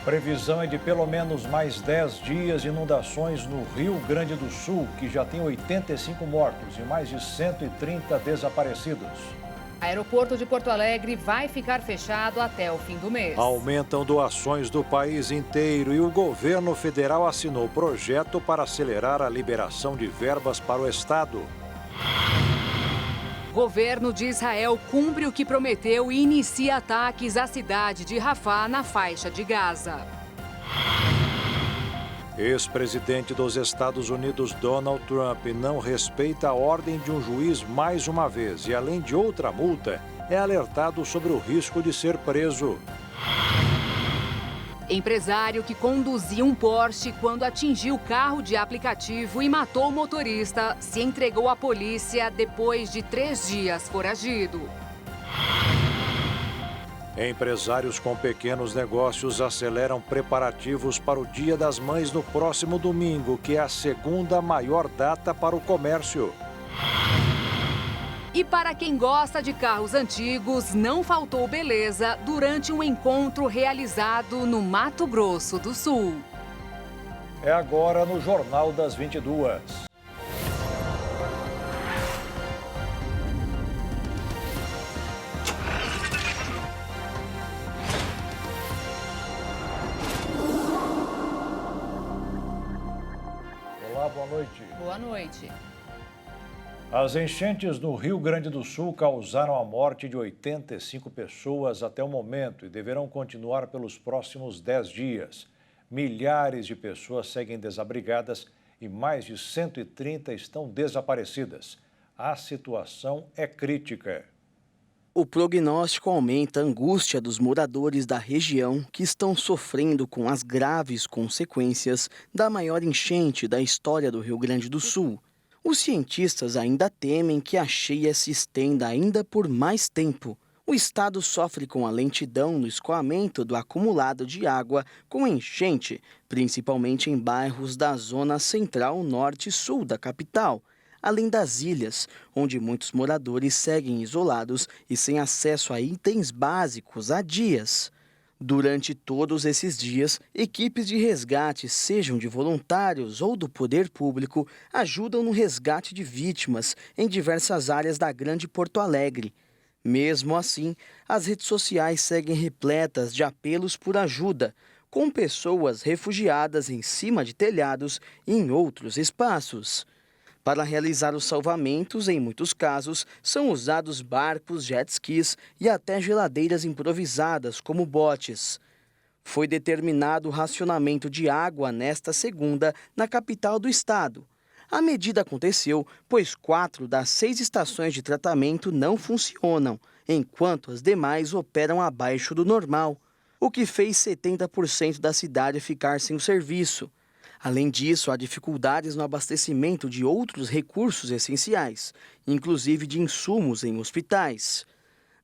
Previsão é de pelo menos mais 10 dias de inundações no Rio Grande do Sul, que já tem 85 mortos e mais de 130 desaparecidos. O aeroporto de Porto Alegre vai ficar fechado até o fim do mês. Aumentam doações do país inteiro e o governo federal assinou projeto para acelerar a liberação de verbas para o Estado. Governo de Israel cumpre o que prometeu e inicia ataques à cidade de Rafah, na faixa de Gaza. Ex-presidente dos Estados Unidos Donald Trump não respeita a ordem de um juiz mais uma vez e, além de outra multa, é alertado sobre o risco de ser preso. Empresário que conduzia um Porsche quando atingiu o carro de aplicativo e matou o motorista se entregou à polícia depois de 3 dias foragido. Empresários com pequenos negócios aceleram preparativos para o Dia das Mães no próximo domingo, que é a segunda maior data para o comércio. E para quem gosta de carros antigos, não faltou beleza durante um encontro realizado no Mato Grosso do Sul. É agora no Jornal das 22. Olá, boa noite. Boa noite. As enchentes no Rio Grande do Sul causaram a morte de 85 pessoas até o momento e deverão continuar pelos próximos 10 dias. Milhares de pessoas seguem desabrigadas e mais de 130 estão desaparecidas. A situação é crítica. O prognóstico aumenta a angústia dos moradores da região que estão sofrendo com as graves consequências da maior enchente da história do Rio Grande do Sul. Os cientistas ainda temem que a cheia se estenda ainda por mais tempo. O estado sofre com a lentidão no escoamento do acumulado de água com enchente, principalmente em bairros da zona central, norte e sul da capital, além das ilhas, onde muitos moradores seguem isolados e sem acesso a itens básicos há dias. Durante todos esses dias, equipes de resgate, sejam de voluntários ou do poder público, ajudam no resgate de vítimas em diversas áreas da Grande Porto Alegre. Mesmo assim, as redes sociais seguem repletas de apelos por ajuda, com pessoas refugiadas em cima de telhados e em outros espaços. Para realizar os salvamentos, em muitos casos, são usados barcos, jet skis e até geladeiras improvisadas como botes. Foi determinado o racionamento de água nesta segunda na capital do estado. A medida aconteceu pois 4 das 6 estações de tratamento não funcionam, enquanto as demais operam abaixo do normal, o que fez 70% da cidade ficar sem o serviço. Além disso, há dificuldades no abastecimento de outros recursos essenciais, inclusive de insumos em hospitais.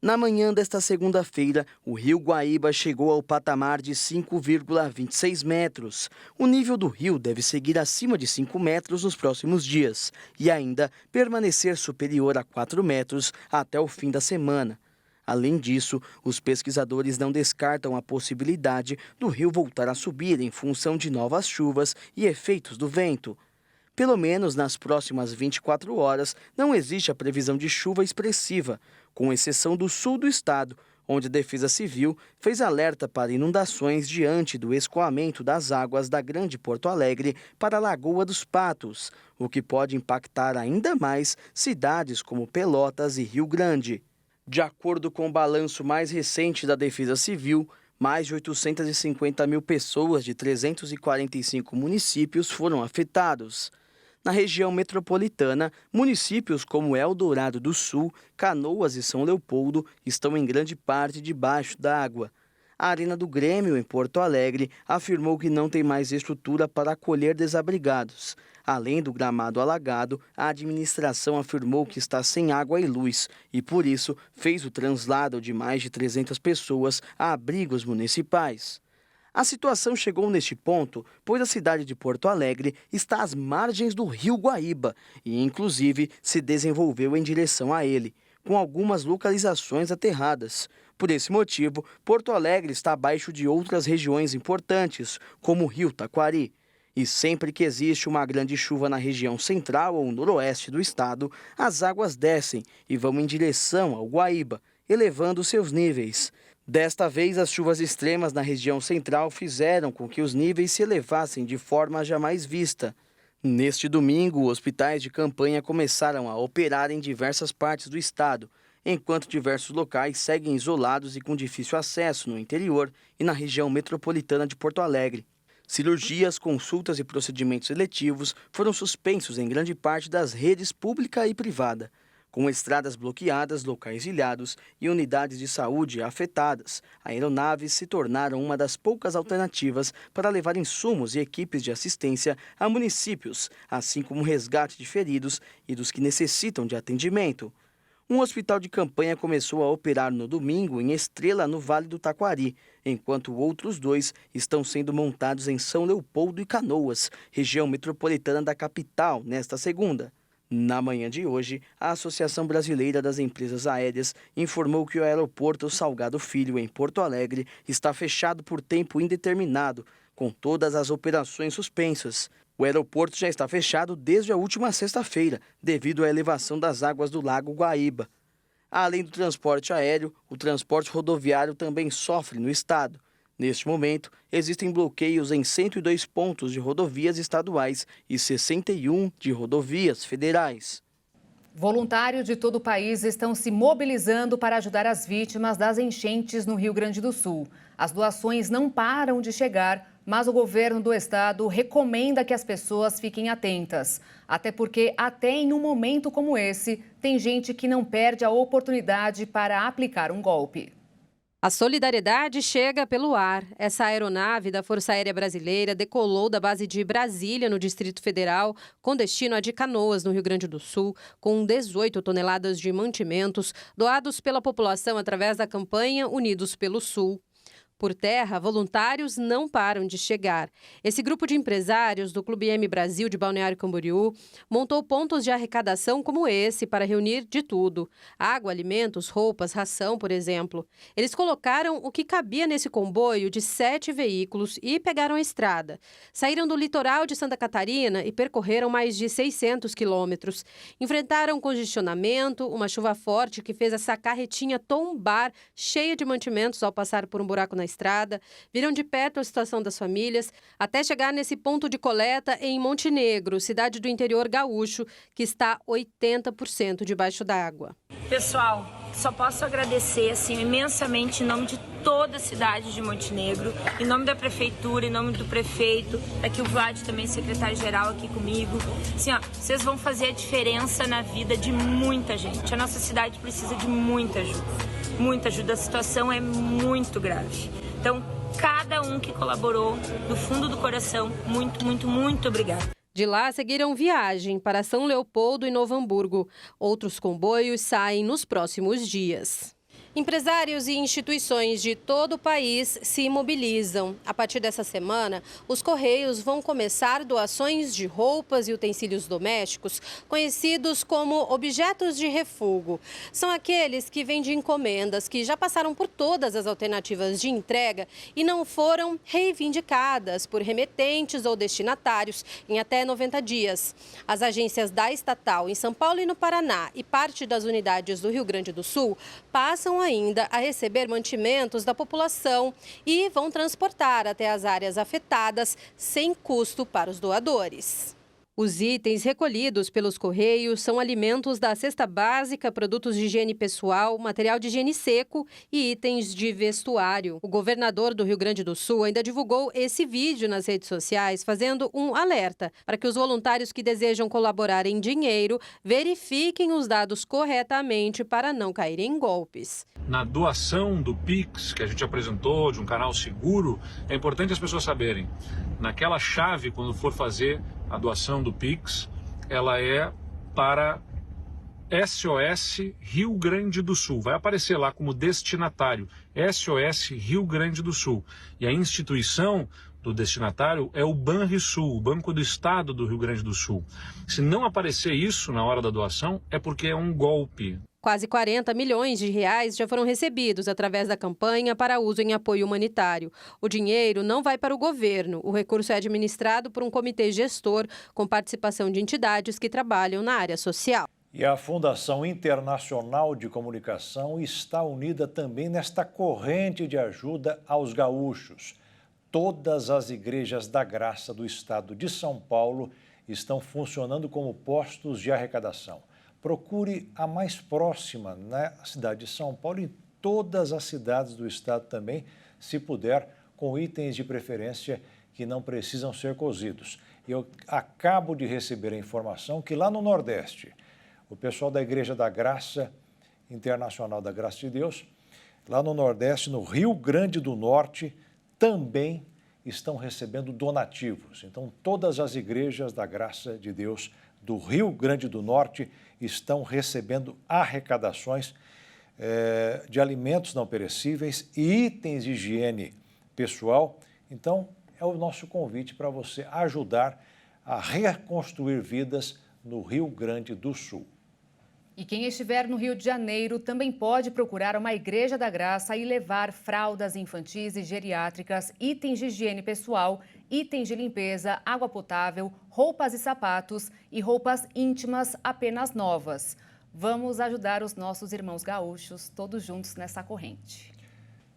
Na manhã desta segunda-feira, o rio Guaíba chegou ao patamar de 5,26 metros. O nível do rio deve seguir acima de 5 metros nos próximos dias e ainda permanecer superior a 4 metros até o fim da semana. Além disso, os pesquisadores não descartam a possibilidade do rio voltar a subir em função de novas chuvas e efeitos do vento. Pelo menos nas próximas 24 horas, não existe a previsão de chuva expressiva, com exceção do sul do estado, onde a Defesa Civil fez alerta para inundações diante do escoamento das águas da Grande Porto Alegre para a Lagoa dos Patos, o que pode impactar ainda mais cidades como Pelotas e Rio Grande. De acordo com o balanço mais recente da Defesa Civil, mais de 850 mil pessoas de 345 municípios foram afetados. Na região metropolitana, municípios como Eldorado do Sul, Canoas e São Leopoldo estão em grande parte debaixo d'água. A Arena do Grêmio, em Porto Alegre, afirmou que não tem mais estrutura para acolher desabrigados. Além do gramado alagado, a administração afirmou que está sem água e luz e, por isso, fez o translado de mais de 300 pessoas a abrigos municipais. A situação chegou neste ponto, pois a cidade de Porto Alegre está às margens do rio Guaíba e, inclusive, se desenvolveu em direção a ele. com algumas localizações aterradas. Por esse motivo, Porto Alegre está abaixo de outras regiões importantes, como o Rio Taquari. E sempre que existe uma grande chuva na região central ou noroeste do estado, as águas descem e vão em direção ao Guaíba, elevando seus níveis. Desta vez, as chuvas extremas na região central fizeram com que os níveis se elevassem de forma jamais vista. Neste domingo, hospitais de campanha começaram a operar em diversas partes do estado, enquanto diversos locais seguem isolados e com difícil acesso no interior e na região metropolitana de Porto Alegre. Cirurgias, consultas e procedimentos eletivos foram suspensos em grande parte das redes pública e privada. Com estradas bloqueadas, locais ilhados e unidades de saúde afetadas, aeronaves se tornaram uma das poucas alternativas para levar insumos e equipes de assistência a municípios, assim como o resgate de feridos e dos que necessitam de atendimento. Um hospital de campanha começou a operar no domingo em Estrela, no Vale do Taquari, enquanto outros 2 estão sendo montados em São Leopoldo e Canoas, região metropolitana da capital, nesta segunda. Na manhã de hoje, a Associação Brasileira das Empresas Aéreas informou que o aeroporto Salgado Filho, em Porto Alegre, está fechado por tempo indeterminado, com todas as operações suspensas. O aeroporto já está fechado desde a última sexta-feira, devido à elevação das águas do Lago Guaíba. Além do transporte aéreo, o transporte rodoviário também sofre no estado. Neste momento, existem bloqueios em 102 pontos de rodovias estaduais e 61 de rodovias federais. Voluntários de todo o país estão se mobilizando para ajudar as vítimas das enchentes no Rio Grande do Sul. As doações não param de chegar, mas o governo do estado recomenda que as pessoas fiquem atentas. Até porque, até em um momento como esse, tem gente que não perde a oportunidade para aplicar um golpe. A solidariedade chega pelo ar. Essa aeronave da Força Aérea Brasileira decolou da base de Brasília, no Distrito Federal, com destino a de Canoas, no Rio Grande do Sul, com 18 toneladas de mantimentos doados pela população através da campanha Unidos pelo Sul. Por terra, voluntários não param de chegar. Esse grupo de empresários do Clube M Brasil de Balneário Camboriú montou pontos de arrecadação como esse para reunir de tudo. Água, alimentos, roupas, ração, por exemplo. Eles colocaram o que cabia nesse comboio de 7 veículos e pegaram a estrada. Saíram do litoral de Santa Catarina e percorreram mais de 600 quilômetros. Enfrentaram congestionamento, uma chuva forte que fez essa carretinha tombar, cheia de mantimentos ao passar por um buraco na estrada, viram de perto a situação das famílias, até chegar nesse ponto de coleta em Montenegro, cidade do interior gaúcho, que está 80% debaixo d'água. Pessoal, só posso agradecer imensamente em nome de toda a cidade de Montenegro, em nome da prefeitura, em nome do prefeito, aqui o Vlad também, secretário-geral aqui comigo. Vocês vão fazer a diferença na vida de muita gente. A nossa cidade precisa de muita ajuda. Muita ajuda, a situação é muito grave. Então, cada um que colaborou, do fundo do coração, muito, muito, muito obrigada. De lá, seguiram viagem para São Leopoldo e Novo Hamburgo. Outros comboios saem nos próximos dias. Empresários e instituições de todo o país se mobilizam. A partir dessa semana, os Correios vão começar doações de roupas e utensílios domésticos, conhecidos como objetos de refúgio. São aqueles que vêm de encomendas que já passaram por todas as alternativas de entrega e não foram reivindicadas por remetentes ou destinatários em até 90 dias. As agências da estatal em São Paulo e no Paraná e parte das unidades do Rio Grande do Sul passam ainda a receber mantimentos da população e vão transportar até as áreas afetadas sem custo para os doadores. Os itens recolhidos pelos Correios são alimentos da cesta básica, produtos de higiene pessoal, material de higiene seco e itens de vestuário. O governador do Rio Grande do Sul ainda divulgou esse vídeo nas redes sociais, fazendo um alerta para que os voluntários que desejam colaborar em dinheiro verifiquem os dados corretamente para não caírem em golpes. Na doação do Pix, que a gente apresentou, de um canal seguro, é importante as pessoas saberem. Naquela chave, quando for fazer a doação do Pix, ela é para SOS Rio Grande do Sul. Vai aparecer lá como destinatário, SOS Rio Grande do Sul. E a instituição do destinatário é o Banrisul, o Banco do Estado do Rio Grande do Sul. Se não aparecer isso na hora da doação, é porque é um golpe. Quase 40 milhões de reais já foram recebidos através da campanha para uso em apoio humanitário. O dinheiro não vai para o governo. O recurso é administrado por um comitê gestor com participação de entidades que trabalham na área social. E a Fundação Internacional de Comunicação está unida também nesta corrente de ajuda aos gaúchos. Todas as igrejas da Graça do estado de São Paulo estão funcionando como postos de arrecadação. Procure a mais próxima na cidade de São Paulo e em todas as cidades do estado também, se puder, com itens de preferência que não precisam ser cozidos. Eu acabo de receber a informação que lá no Nordeste, o pessoal da Igreja da Graça Internacional da Graça de Deus, lá no Nordeste, no Rio Grande do Norte, também estão recebendo donativos. Então, todas as igrejas da Graça de Deus do Rio Grande do Norte estão recebendo arrecadações de alimentos não perecíveis e itens de higiene pessoal. Então, é o nosso convite para você ajudar a reconstruir vidas no Rio Grande do Sul. E quem estiver no Rio de Janeiro também pode procurar uma Igreja da Graça e levar fraldas infantis e geriátricas, itens de higiene pessoal, itens de limpeza, água potável, roupas e sapatos e roupas íntimas apenas novas. Vamos ajudar os nossos irmãos gaúchos, todos juntos nessa corrente.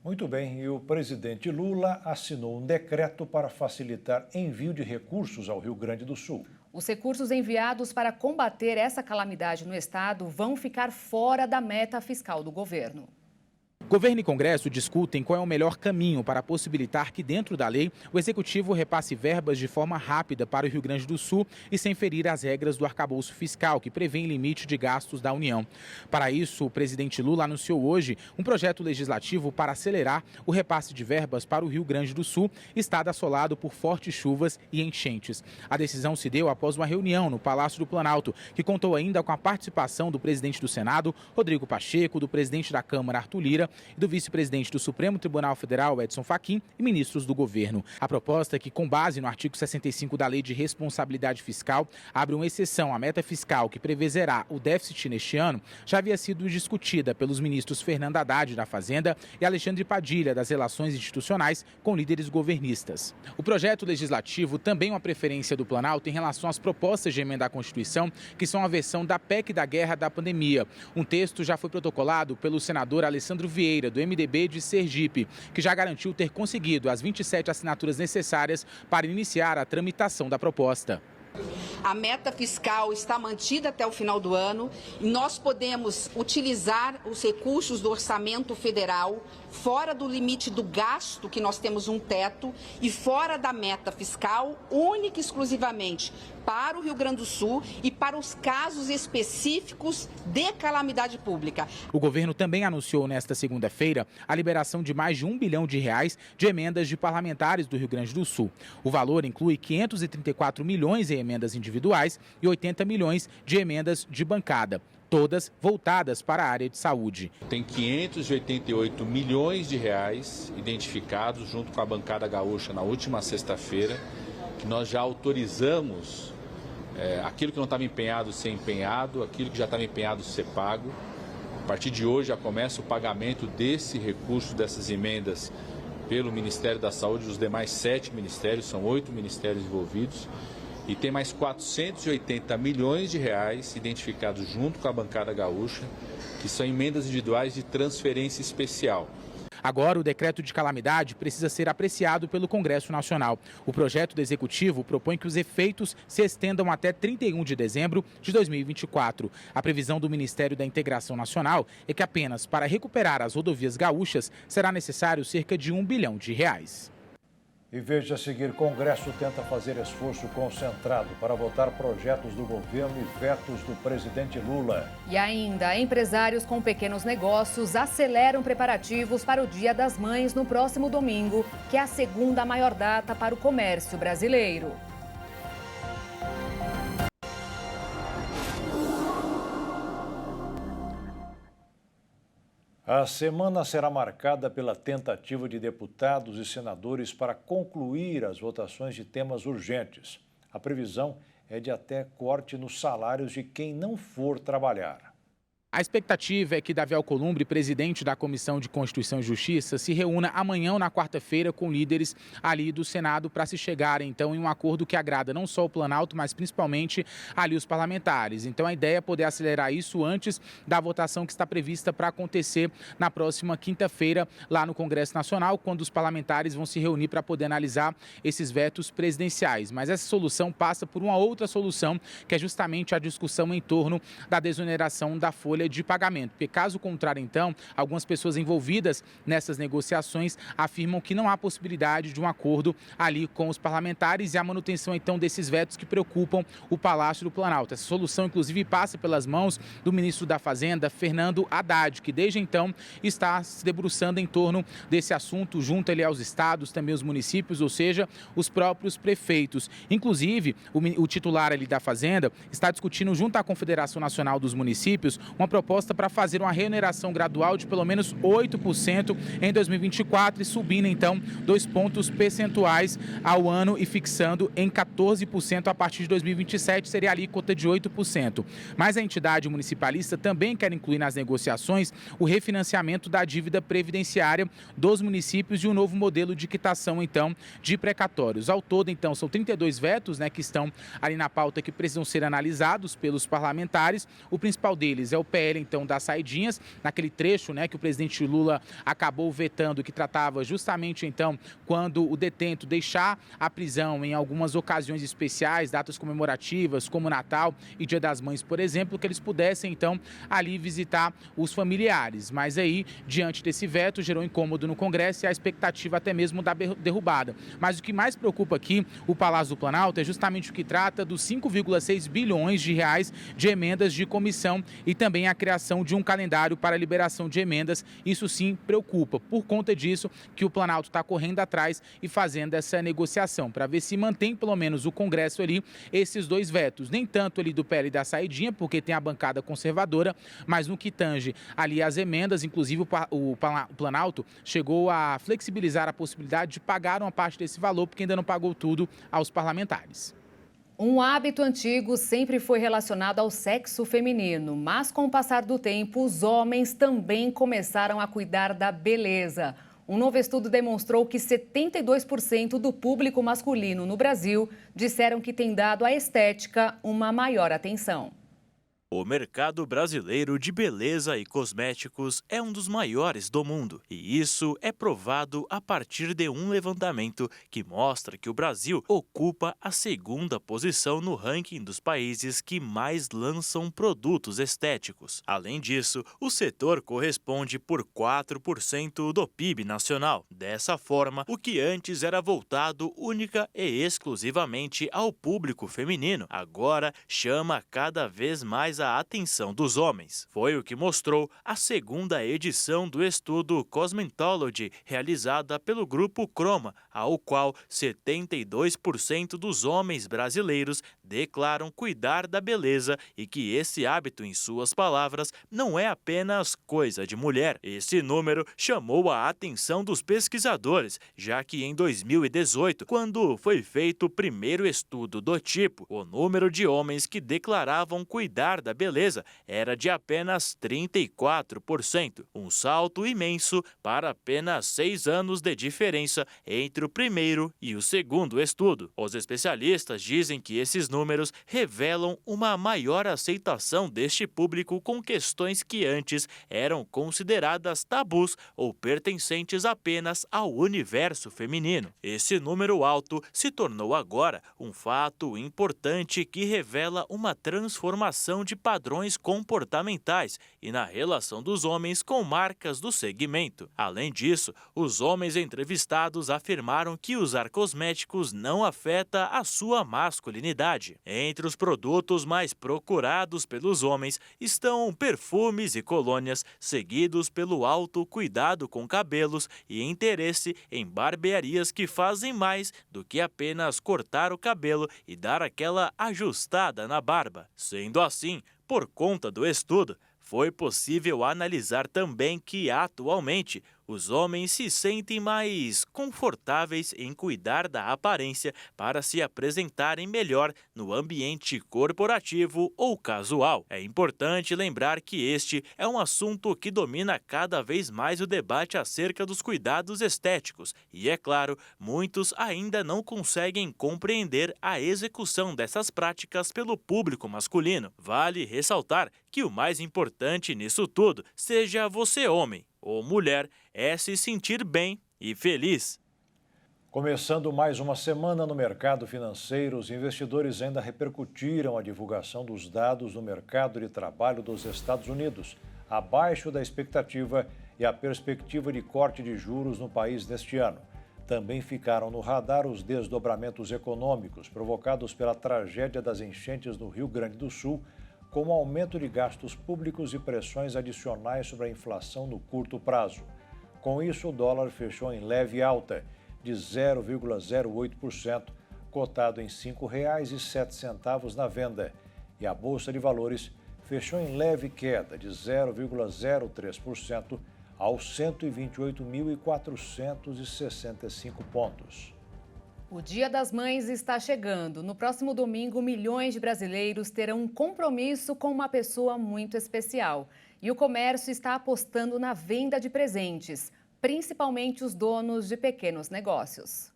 Muito bem, e o presidente Lula assinou um decreto para facilitar envio de recursos ao Rio Grande do Sul. Os recursos enviados para combater essa calamidade no estado vão ficar fora da meta fiscal do governo. Governo e Congresso discutem qual é o melhor caminho para possibilitar que, dentro da lei, o Executivo repasse verbas de forma rápida para o Rio Grande do Sul e sem ferir as regras do arcabouço fiscal, que prevê limite de gastos da União. Para isso, o presidente Lula anunciou hoje um projeto legislativo para acelerar o repasse de verbas para o Rio Grande do Sul, estado assolado por fortes chuvas e enchentes. A decisão se deu após uma reunião no Palácio do Planalto, que contou ainda com a participação do presidente do Senado, Rodrigo Pacheco, do presidente da Câmara, Arthur Lira, e do vice-presidente do Supremo Tribunal Federal, Edson Fachin, e ministros do governo. A proposta, que com base no artigo 65 da Lei de Responsabilidade Fiscal, abre uma exceção à meta fiscal que prevê zerar o déficit neste ano, já havia sido discutida pelos ministros Fernando Haddad, da Fazenda, e Alexandre Padilha, das Relações Institucionais, com líderes governistas. O projeto legislativo também é uma preferência do Planalto em relação às propostas de emenda à Constituição, que são a versão da PEC da guerra da pandemia. Um texto já foi protocolado pelo senador Alessandro Vieira, do MDB de Sergipe, que já garantiu ter conseguido as 27 assinaturas necessárias para iniciar a tramitação da proposta. A meta fiscal está mantida até o final do ano e nós podemos utilizar os recursos do orçamento federal fora do limite do gasto, que nós temos um teto, e fora da meta fiscal, única e exclusivamente para o Rio Grande do Sul e para os casos específicos de calamidade pública. O governo também anunciou nesta segunda-feira a liberação de mais de R$1 bilhão de emendas de parlamentares do Rio Grande do Sul. O valor inclui 534 milhões em emendas individuais e 80 milhões de emendas de bancada, todas voltadas para a área de saúde. Tem 588 milhões de reais identificados junto com a bancada gaúcha na última sexta-feira, que nós já autorizamos aquilo que não estava empenhado ser empenhado, aquilo que já estava empenhado ser pago. A partir de hoje já começa o pagamento desse recurso, dessas emendas, pelo Ministério da Saúde e os demais 7 ministérios, são 8 ministérios envolvidos. E tem mais 480 milhões de reais identificados junto com a bancada gaúcha, que são emendas individuais de transferência especial. Agora, o decreto de calamidade precisa ser apreciado pelo Congresso Nacional. O projeto do Executivo propõe que os efeitos se estendam até 31 de dezembro de 2024. A previsão do Ministério da Integração Nacional é que apenas para recuperar as rodovias gaúchas será necessário cerca de R$1 bilhão. E veja a seguir, Congresso tenta fazer esforço concentrado para votar projetos do governo e vetos do presidente Lula. E ainda, empresários com pequenos negócios aceleram preparativos para o Dia das Mães no próximo domingo, que é a segunda maior data para o comércio brasileiro. A semana será marcada pela tentativa de deputados e senadores para concluir as votações de temas urgentes. A previsão é de até corte nos salários de quem não for trabalhar. A expectativa é que Davi Alcolumbre, presidente da Comissão de Constituição e Justiça, se reúna amanhã ou na quarta-feira com líderes ali do Senado para se chegarem, então, em um acordo que agrada não só o Planalto, mas principalmente ali os parlamentares. Então, a ideia é poder acelerar isso antes da votação que está prevista para acontecer na próxima quinta-feira lá no Congresso Nacional, quando os parlamentares vão se reunir para poder analisar esses vetos presidenciais. Mas essa solução passa por uma outra solução, que é justamente a discussão em torno da desoneração da folha de pagamento, porque caso contrário, então, algumas pessoas envolvidas nessas negociações afirmam que não há possibilidade de um acordo ali com os parlamentares e a manutenção, então, desses vetos que preocupam o Palácio do Planalto. Essa solução, inclusive, passa pelas mãos do ministro da Fazenda, Fernando Haddad, que desde então está se debruçando em torno desse assunto, junto ali aos estados, também os municípios, ou seja, os próprios prefeitos. Inclusive, o titular ali da Fazenda está discutindo junto à Confederação Nacional dos Municípios uma proposta para fazer uma reoneração gradual de pelo menos 8% em 2024 e subindo, então, 2 pontos percentuais ao ano e fixando em 14% a partir de 2027, seria a alíquota de 8%. Mas a entidade municipalista também quer incluir nas negociações o refinanciamento da dívida previdenciária dos municípios e um novo modelo de quitação, então, de precatórios. Ao todo, então, são 32 vetos, que estão ali na pauta que precisam ser analisados pelos parlamentares. O principal deles é o PL, então, das saidinhas, naquele trecho, que o presidente Lula acabou vetando, que tratava justamente, então, quando o detento deixar a prisão em algumas ocasiões especiais, datas comemorativas, como Natal e Dia das Mães, por exemplo, que eles pudessem, então, ali visitar os familiares. Mas aí, diante desse veto, gerou incômodo no Congresso e a expectativa até mesmo da derrubada. Mas o que mais preocupa aqui o Palácio do Planalto é justamente o que trata dos 5,6 bilhões de reais de emendas de comissão e também a criação de um calendário para a liberação de emendas. Isso sim preocupa. Por conta disso que o Planalto está correndo atrás e fazendo essa negociação para ver se mantém pelo menos o Congresso ali esses 2 vetos. Nem tanto ali do PL da saidinha, porque tem a bancada conservadora, mas no que tange ali as emendas, inclusive o Planalto chegou a flexibilizar a possibilidade de pagar uma parte desse valor, porque ainda não pagou tudo aos parlamentares. Um hábito antigo sempre foi relacionado ao sexo feminino, mas com o passar do tempo, os homens também começaram a cuidar da beleza. Um novo estudo demonstrou que 72% do público masculino no Brasil disseram que tem dado à estética uma maior atenção. O mercado brasileiro de beleza e cosméticos é um dos maiores do mundo. E isso é provado a partir de um levantamento que mostra que o Brasil ocupa a 2ª posição no ranking dos países que mais lançam produtos estéticos. Além disso, o setor corresponde por 4% do PIB nacional. Dessa forma, o que antes era voltado única e exclusivamente ao público feminino, agora chama cada vez mais a atenção dos homens. Foi o que mostrou a 2ª edição do estudo Cosmetology, realizada pelo Grupo Croma, ao qual 72% dos homens brasileiros declaram cuidar da beleza e que esse hábito, em suas palavras, não é apenas coisa de mulher. Esse número chamou a atenção dos pesquisadores, já que em 2018, quando foi feito o primeiro estudo do tipo, o número de homens que declaravam cuidar da beleza era de apenas 34%, um salto imenso para apenas 6 anos de diferença entre o primeiro e o segundo estudo. Os especialistas dizem que esses números revelam uma maior aceitação deste público com questões que antes eram consideradas tabus ou pertencentes apenas ao universo feminino. Esse número alto se tornou agora um fato importante que revela uma transformação de padrões comportamentais e na relação dos homens com marcas do segmento. Além disso, os homens entrevistados afirmaram que usar cosméticos não afeta a sua masculinidade. Entre os produtos mais procurados pelos homens estão perfumes e colônias, seguidos pelo autocuidado com cabelos e interesse em barbearias que fazem mais do que apenas cortar o cabelo e dar aquela ajustada na barba. Sendo assim, por conta do estudo, foi possível analisar também que, atualmente, os homens se sentem mais confortáveis em cuidar da aparência para se apresentarem melhor no ambiente corporativo ou casual. É importante lembrar que este é um assunto que domina cada vez mais o debate acerca dos cuidados estéticos e, é claro, muitos ainda não conseguem compreender a execução dessas práticas pelo público masculino. Vale ressaltar que o mais importante nisso tudo, seja você homem ou mulher, é se sentir bem e feliz. Começando mais uma semana no mercado financeiro, os investidores ainda repercutiram a divulgação dos dados do mercado de trabalho dos Estados Unidos, abaixo da expectativa e a perspectiva de corte de juros no país neste ano. Também ficaram no radar os desdobramentos econômicos provocados pela tragédia das enchentes no Rio Grande do Sul, com aumento de gastos públicos e pressões adicionais sobre a inflação no curto prazo. Com isso, o dólar fechou em leve alta, de 0,08%, cotado em R$ 5,07 na venda, e a Bolsa de Valores fechou em leve queda, de 0,03%, aos 128.465 pontos. O Dia das Mães está chegando. No próximo domingo, milhões de brasileiros terão um compromisso com uma pessoa muito especial. E o comércio está apostando na venda de presentes, principalmente os donos de pequenos negócios.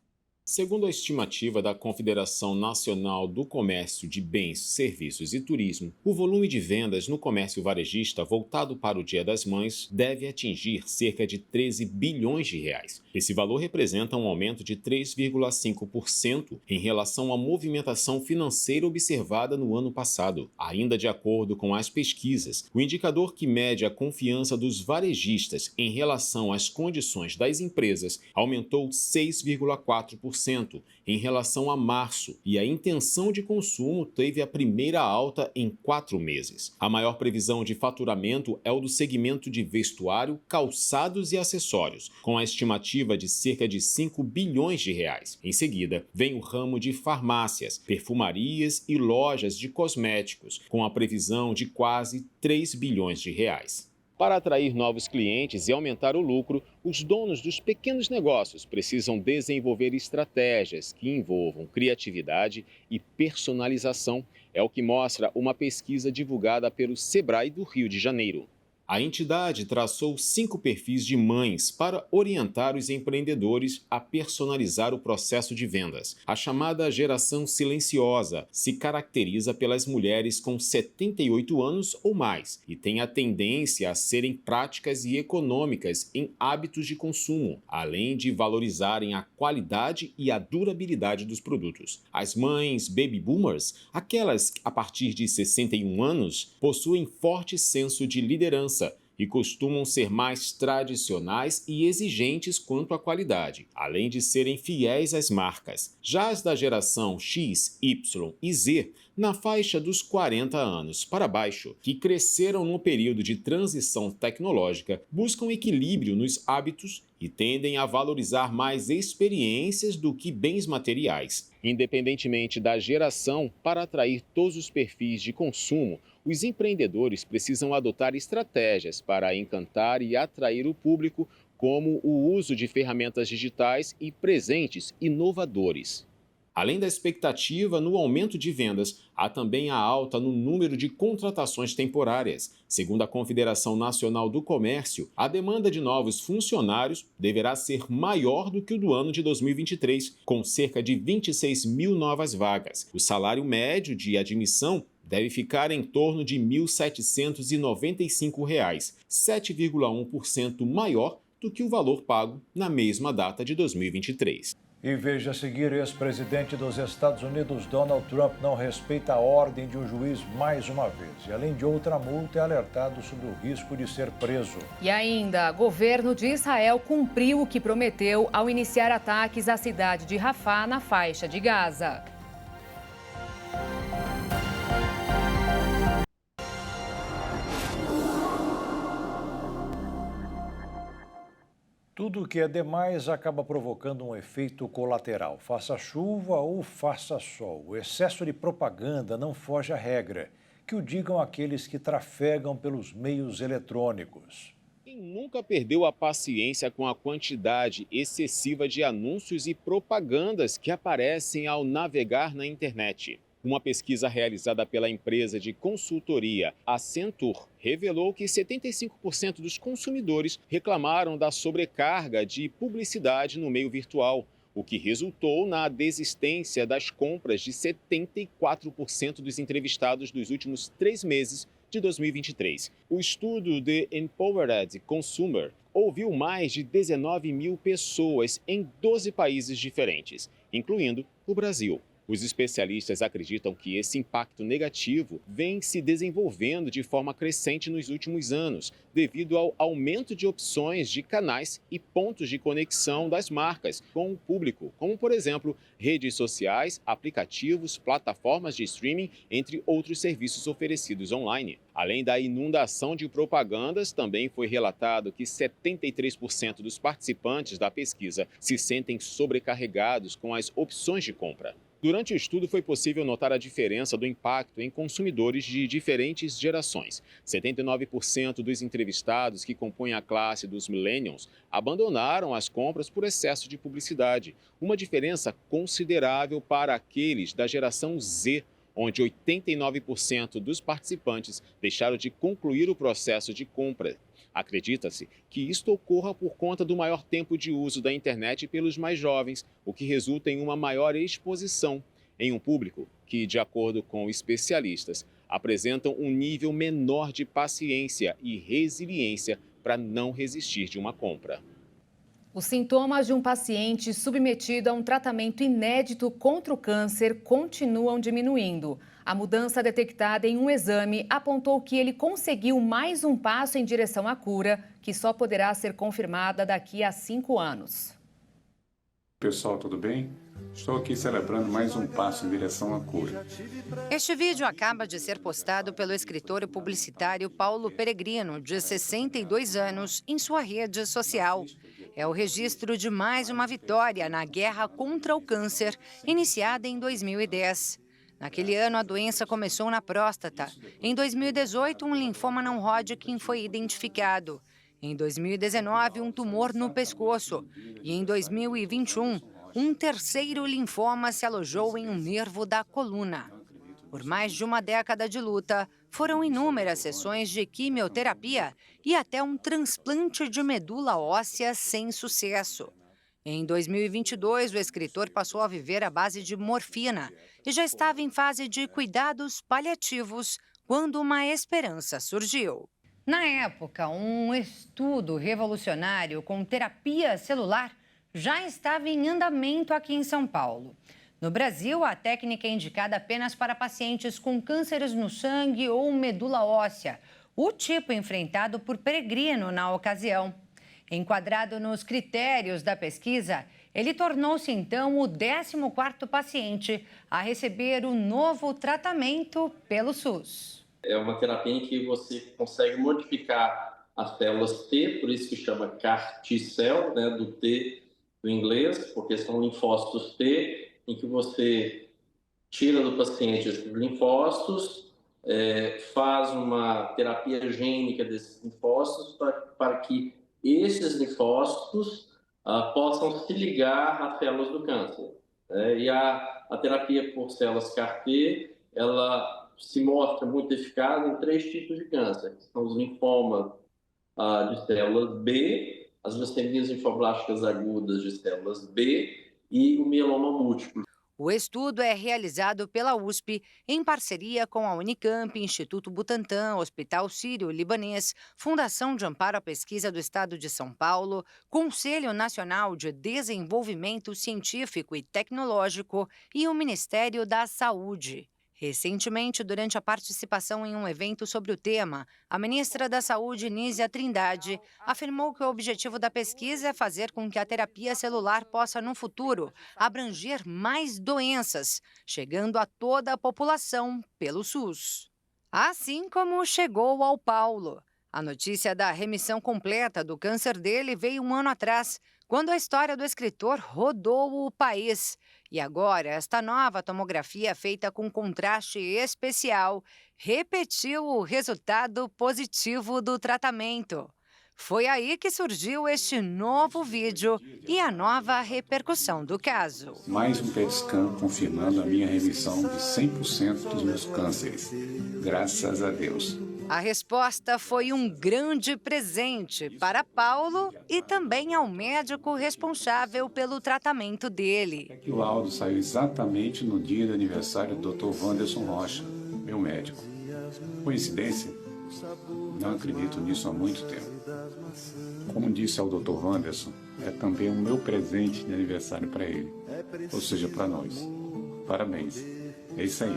Segundo a estimativa da Confederação Nacional do Comércio de Bens, Serviços e Turismo, o volume de vendas no comércio varejista voltado para o Dia das Mães deve atingir cerca de 13 bilhões de reais. Esse valor representa um aumento de 3,5% em relação à movimentação financeira observada no ano passado. Ainda de acordo com as pesquisas, o indicador que mede a confiança dos varejistas em relação às condições das empresas aumentou 6,4% em relação a março, e a intenção de consumo teve a primeira alta em 4 meses. A maior previsão de faturamento é o do segmento de vestuário, calçados e acessórios, com a estimativa de cerca de 5 bilhões de reais. Em seguida, vem o ramo de farmácias, perfumarias e lojas de cosméticos, com a previsão de quase 3 bilhões de reais. Para atrair novos clientes e aumentar o lucro, os donos dos pequenos negócios precisam desenvolver estratégias que envolvam criatividade e personalização. É o que mostra uma pesquisa divulgada pelo Sebrae do Rio de Janeiro. A entidade traçou 5 perfis de mães para orientar os empreendedores a personalizar o processo de vendas. A chamada geração silenciosa se caracteriza pelas mulheres com 78 anos ou mais e tem a tendência a serem práticas e econômicas em hábitos de consumo, além de valorizarem a qualidade e a durabilidade dos produtos. As mães baby boomers, aquelas a partir de 61 anos, possuem forte senso de liderança e costumam ser mais tradicionais e exigentes quanto à qualidade, além de serem fiéis às marcas. Já as da geração X, Y e Z, na faixa dos 40 anos para baixo, que cresceram no período de transição tecnológica, buscam equilíbrio nos hábitos e tendem a valorizar mais experiências do que bens materiais. Independentemente da geração, para atrair todos os perfis de consumo, os empreendedores precisam adotar estratégias para encantar e atrair o público, como o uso de ferramentas digitais e presentes inovadores. Além da expectativa no aumento de vendas, há também a alta no número de contratações temporárias. Segundo a Confederação Nacional do Comércio, a demanda de novos funcionários deverá ser maior do que o do ano de 2023, com cerca de 26 mil novas vagas. O salário médio de admissão deve ficar em torno de R$ 1.795, 7,1% maior do que o valor pago na mesma data de 2023. E veja a seguir, ex-presidente dos Estados Unidos, Donald Trump, não respeita a ordem de um juiz mais uma vez. E além de outra multa, é alertado sobre o risco de ser preso. E ainda, o governo de Israel cumpriu o que prometeu ao iniciar ataques à cidade de Rafah, na faixa de Gaza. Tudo que é demais acaba provocando um efeito colateral. Faça chuva ou faça sol. O excesso de propaganda não foge à regra. Que o digam aqueles que trafegam pelos meios eletrônicos. Quem nunca perdeu a paciência com a quantidade excessiva de anúncios e propagandas que aparecem ao navegar na internet? Uma pesquisa realizada pela empresa de consultoria Accenture revelou que 75% dos consumidores reclamaram da sobrecarga de publicidade no meio virtual, o que resultou na desistência das compras de 74% dos entrevistados dos últimos 3 meses de 2023. O estudo The Empowered Consumer ouviu mais de 19 mil pessoas em 12 países diferentes, incluindo o Brasil. Os especialistas acreditam que esse impacto negativo vem se desenvolvendo de forma crescente nos últimos anos, devido ao aumento de opções de canais e pontos de conexão das marcas com o público, como, por exemplo, redes sociais, aplicativos, plataformas de streaming, entre outros serviços oferecidos online. Além da inundação de propagandas, também foi relatado que 73% dos participantes da pesquisa se sentem sobrecarregados com as opções de compra. Durante o estudo, foi possível notar a diferença do impacto em consumidores de diferentes gerações. 79% dos entrevistados que compõem a classe dos millennials abandonaram as compras por excesso de publicidade, uma diferença considerável para aqueles da geração Z, onde 89% dos participantes deixaram de concluir o processo de compra. Acredita-se que isto ocorra por conta do maior tempo de uso da internet pelos mais jovens, o que resulta em uma maior exposição em um público que, de acordo com especialistas, apresentam um nível menor de paciência e resiliência para não resistir de uma compra. Os sintomas de um paciente submetido a um tratamento inédito contra o câncer continuam diminuindo. A mudança detectada em um exame apontou que ele conseguiu mais um passo em direção à cura, que só poderá ser confirmada daqui a 5 anos. Pessoal, tudo bem? Estou aqui celebrando mais um passo em direção à cura. Este vídeo acaba de ser postado pelo escritor e publicitário Paulo Peregrino, de 62 anos, em sua rede social. É o registro de mais uma vitória na guerra contra o câncer, iniciada em 2010. Naquele ano, a doença começou na próstata. Em 2018, um linfoma não Hodgkin foi identificado. Em 2019, um tumor no pescoço. E em 2021, um terceiro linfoma se alojou em um nervo da coluna. Por mais de uma década de luta, foram inúmeras sessões de quimioterapia e até um transplante de medula óssea sem sucesso. Em 2022, o escritor passou a viver à base de morfina e já estava em fase de cuidados paliativos quando uma esperança surgiu. Na época, um estudo revolucionário com terapia celular já estava em andamento aqui em São Paulo. No Brasil, a técnica é indicada apenas para pacientes com cânceres no sangue ou medula óssea, o tipo enfrentado por Peregrino na ocasião. Enquadrado nos critérios da pesquisa, ele tornou-se então o 14º paciente a receber o novo tratamento pelo SUS. É uma terapia em que você consegue modificar as células T, por isso que chama CAR T-cell, né, do T do inglês, porque são linfócitos T, em que você tira do paciente os linfócitos, faz uma terapia gênica desses linfócitos para que esses linfócitos possam se ligar às células do câncer. E a terapia por células CAR-T, ela se mostra muito eficaz em 3 tipos de câncer, que são os linfomas de células B, as leucemias linfoblásticas agudas de células B e o mieloma múltiplo. O estudo é realizado pela USP em parceria com a Unicamp, Instituto Butantan, Hospital Sírio-Libanês, Fundação de Amparo à Pesquisa do Estado de São Paulo, Conselho Nacional de Desenvolvimento Científico e Tecnológico e o Ministério da Saúde. Recentemente, durante a participação em um evento sobre o tema, a ministra da Saúde, Nízia Trindade, afirmou que o objetivo da pesquisa é fazer com que a terapia celular possa, no futuro, abranger mais doenças, chegando a toda a população pelo SUS. Assim como chegou ao Paulo. A notícia da remissão completa do câncer dele veio um ano atrás, quando a história do escritor rodou o país. E agora, esta nova tomografia feita com contraste especial repetiu o resultado positivo do tratamento. Foi aí que surgiu este novo vídeo e a nova repercussão do caso. Mais um PET scan confirmando a minha remissão de 100% dos meus cânceres. Graças a Deus. A resposta foi um grande presente para Paulo e também ao médico responsável pelo tratamento dele. O laudo saiu exatamente no dia do aniversário do Dr. Wanderson Rocha, meu médico. Coincidência? Não acredito nisso há muito tempo. Como disse ao Dr. Wanderson, é também o meu presente de aniversário para ele, ou seja, para nós. Parabéns. É isso aí.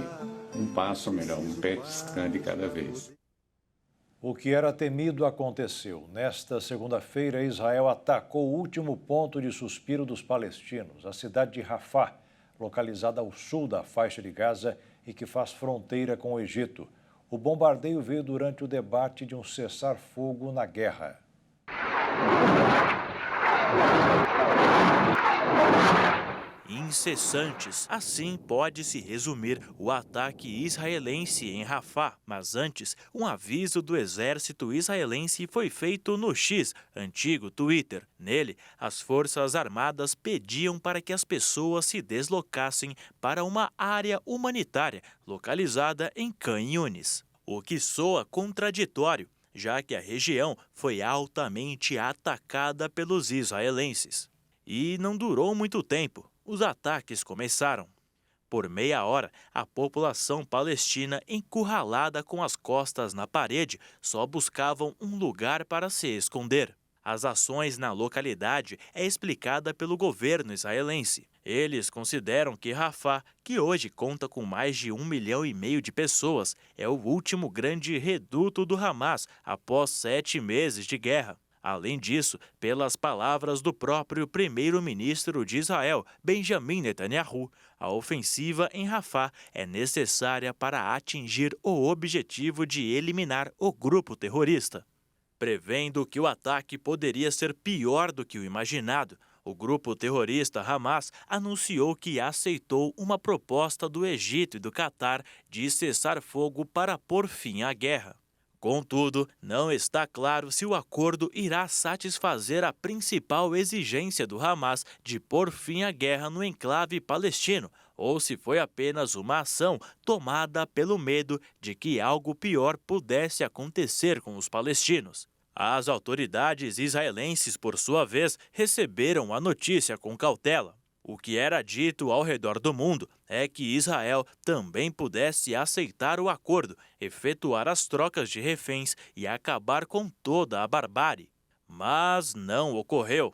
Um passo, ou melhor, um PET scan de cada vez. O que era temido aconteceu. Nesta segunda-feira, Israel atacou o último ponto de suspiro dos palestinos, a cidade de Rafah, localizada ao sul da faixa de Gaza e que faz fronteira com o Egito. O bombardeio veio durante o debate de um cessar-fogo na guerra. Incessantes. Assim pode-se resumir o ataque israelense em Rafah. Mas antes, um aviso do exército israelense foi feito no X, antigo Twitter. Nele, as forças armadas pediam para que as pessoas se deslocassem para uma área humanitária localizada em Khan Yunis. O que soa contraditório, já que a região foi altamente atacada pelos israelenses. E não durou muito tempo. Os ataques começaram. Por meia hora, a população palestina, encurralada com as costas na parede, só buscavam um lugar para se esconder. As ações na localidade é explicada pelo governo israelense. Eles consideram que Rafah, que hoje conta com mais de 1,5 milhão de pessoas, é o último grande reduto do Hamas após 7 meses de guerra. Além disso, pelas palavras do próprio primeiro-ministro de Israel, Benjamin Netanyahu, a ofensiva em Rafah é necessária para atingir o objetivo de eliminar o grupo terrorista. Prevendo que o ataque poderia ser pior do que o imaginado, o grupo terrorista Hamas anunciou que aceitou uma proposta do Egito e do Catar de cessar fogo para pôr fim à guerra. Contudo, não está claro se o acordo irá satisfazer a principal exigência do Hamas de pôr fim à guerra no enclave palestino, ou se foi apenas uma ação tomada pelo medo de que algo pior pudesse acontecer com os palestinos. As autoridades israelenses, por sua vez, receberam a notícia com cautela. O que era dito ao redor do mundo é que Israel também pudesse aceitar o acordo, efetuar as trocas de reféns e acabar com toda a barbárie. Mas não ocorreu.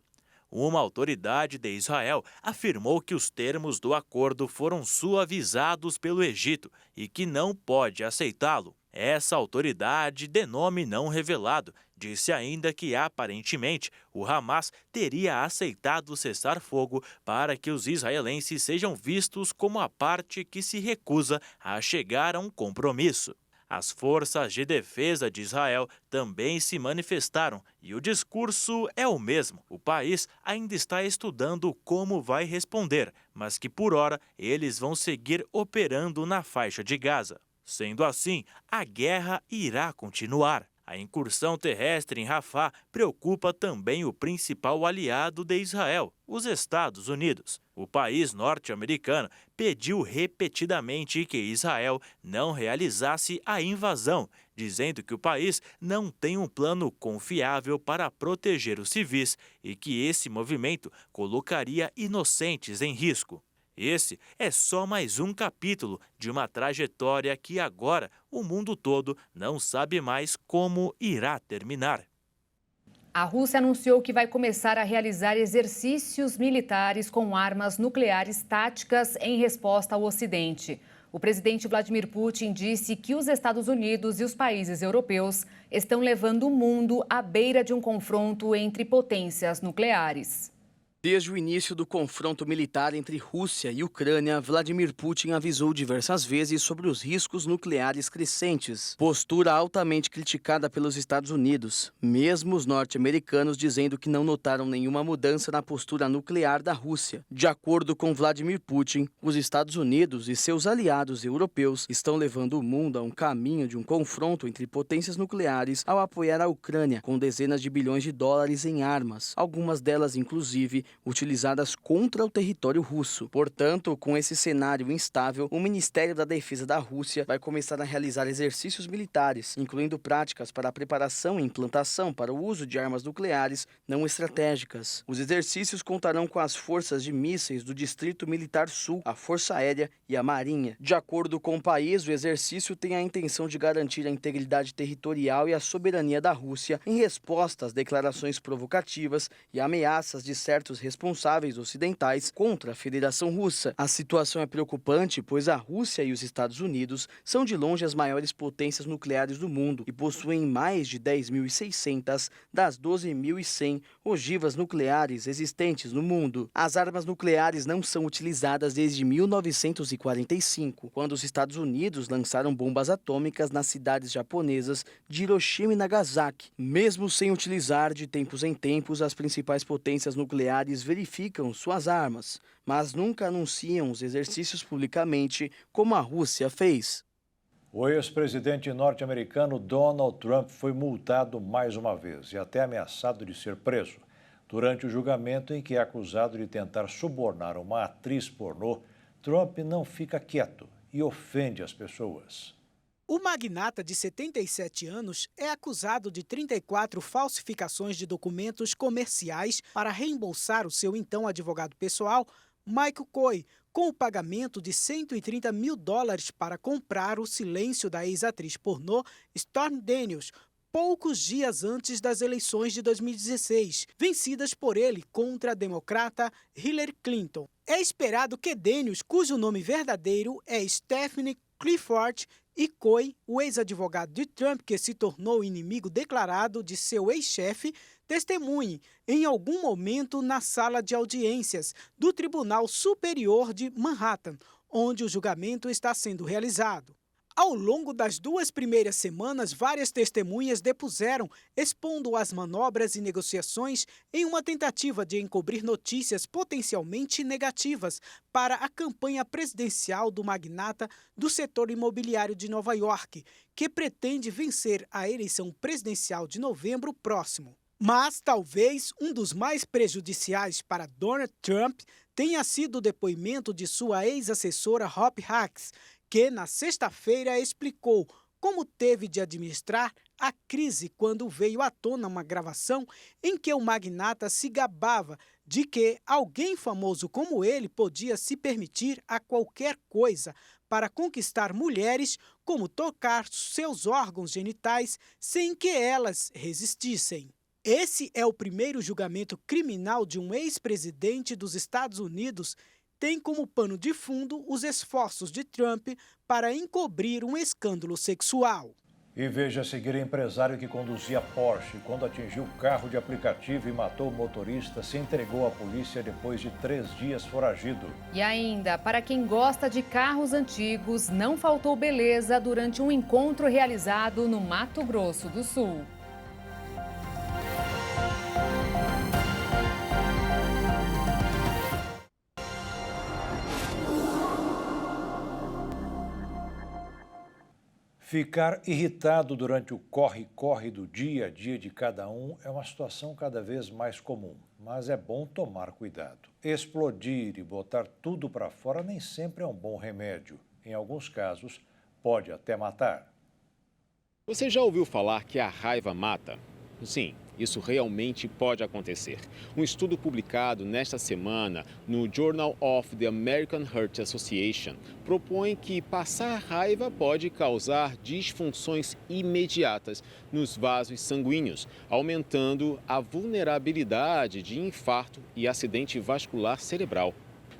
Uma autoridade de Israel afirmou que os termos do acordo foram suavizados pelo Egito e que não pode aceitá-lo. Essa autoridade, de nome não revelado, disse ainda que, aparentemente, o Hamas teria aceitado cessar fogo para que os israelenses sejam vistos como a parte que se recusa a chegar a um compromisso. As forças de defesa de Israel também se manifestaram e o discurso é o mesmo. O país ainda está estudando como vai responder, mas que, por hora, eles vão seguir operando na faixa de Gaza. Sendo assim, a guerra irá continuar. A incursão terrestre em Rafah preocupa também o principal aliado de Israel, os Estados Unidos. O país norte-americano pediu repetidamente que Israel não realizasse a invasão, dizendo que o país não tem um plano confiável para proteger os civis e que esse movimento colocaria inocentes em risco. Esse é só mais um capítulo de uma trajetória que agora o mundo todo não sabe mais como irá terminar. A Rússia anunciou que vai começar a realizar exercícios militares com armas nucleares táticas em resposta ao Ocidente. O presidente Vladimir Putin disse que os Estados Unidos e os países europeus estão levando o mundo à beira de um confronto entre potências nucleares. Desde o início do confronto militar entre Rússia e Ucrânia, Vladimir Putin avisou diversas vezes sobre os riscos nucleares crescentes. Postura altamente criticada pelos Estados Unidos, mesmo os norte-americanos dizendo que não notaram nenhuma mudança na postura nuclear da Rússia. De acordo com Vladimir Putin, os Estados Unidos e seus aliados europeus estão levando o mundo a um caminho de um confronto entre potências nucleares ao apoiar a Ucrânia com dezenas de bilhões de dólares em armas, algumas delas inclusive utilizadas contra o território russo. Portanto, com esse cenário instável, o Ministério da Defesa da Rússia vai começar a realizar exercícios militares, incluindo práticas para a preparação e implantação para o uso de armas nucleares não estratégicas. Os exercícios contarão com as forças de mísseis do Distrito Militar Sul, a Força Aérea e a Marinha. De acordo com o país, o exercício tem a intenção de garantir a integridade territorial e a soberania da Rússia em resposta às declarações provocativas e ameaças de certos responsáveis ocidentais contra a Federação Russa. A situação é preocupante, pois a Rússia e os Estados Unidos são de longe as maiores potências nucleares do mundo e possuem mais de 10.600 das 12.100 ogivas nucleares existentes no mundo. As armas nucleares não são utilizadas desde 1945, quando os Estados Unidos lançaram bombas atômicas nas cidades japonesas de Hiroshima e Nagasaki. Mesmo sem utilizar, de tempos em tempos, as principais potências nucleares verificam suas armas, mas nunca anunciam os exercícios publicamente, como a Rússia fez. O ex-presidente norte-americano Donald Trump foi multado mais uma vez e até ameaçado de ser preso. Durante o julgamento em que é acusado de tentar subornar uma atriz pornô, Trump não fica quieto e ofende as pessoas. O magnata de 77 anos é acusado de 34 falsificações de documentos comerciais para reembolsar o seu então advogado pessoal, Michael Cohen, com o pagamento de $130 mil para comprar o silêncio da ex-atriz pornô Stormy Daniels, poucos dias antes das eleições de 2016, vencidas por ele contra a democrata Hillary Clinton. É esperado que Daniels, cujo nome verdadeiro é Stephanie Clifford, e Cohen, o ex-advogado de Trump, que se tornou inimigo declarado de seu ex-chefe, testemunhe em algum momento na sala de audiências do Tribunal Superior de Manhattan, onde o julgamento está sendo realizado. Ao longo das 2 primeiras semanas, várias testemunhas depuseram, expondo as manobras e negociações em uma tentativa de encobrir notícias potencialmente negativas para a campanha presidencial do magnata do setor imobiliário de Nova York, que pretende vencer a eleição presidencial de novembro próximo. Mas talvez um dos mais prejudiciais para Donald Trump tenha sido o depoimento de sua ex-assessora Hope Hicks, que na sexta-feira explicou como teve de administrar a crise quando veio à tona uma gravação em que o magnata se gabava de que alguém famoso como ele podia se permitir a qualquer coisa para conquistar mulheres, como tocar seus órgãos genitais sem que elas resistissem. Esse é o primeiro julgamento criminal de um ex-presidente dos Estados Unidos. Tem como pano de fundo os esforços de Trump para encobrir um escândalo sexual. E veja a seguir: empresário que conduzia Porsche quando atingiu carro de aplicativo e matou o motorista se entregou à polícia depois de 3 dias foragido. E ainda, para quem gosta de carros antigos, não faltou beleza durante um encontro realizado no Mato Grosso do Sul. Ficar irritado durante o corre-corre do dia a dia de cada um é uma situação cada vez mais comum, mas é bom tomar cuidado. Explodir e botar tudo para fora nem sempre é um bom remédio. Em alguns casos, pode até matar. Você já ouviu falar que a raiva mata? Sim, isso realmente pode acontecer. Um estudo publicado nesta semana no Journal of the American Heart Association propõe que passar raiva pode causar disfunções imediatas nos vasos sanguíneos, aumentando a vulnerabilidade de infarto e acidente vascular cerebral.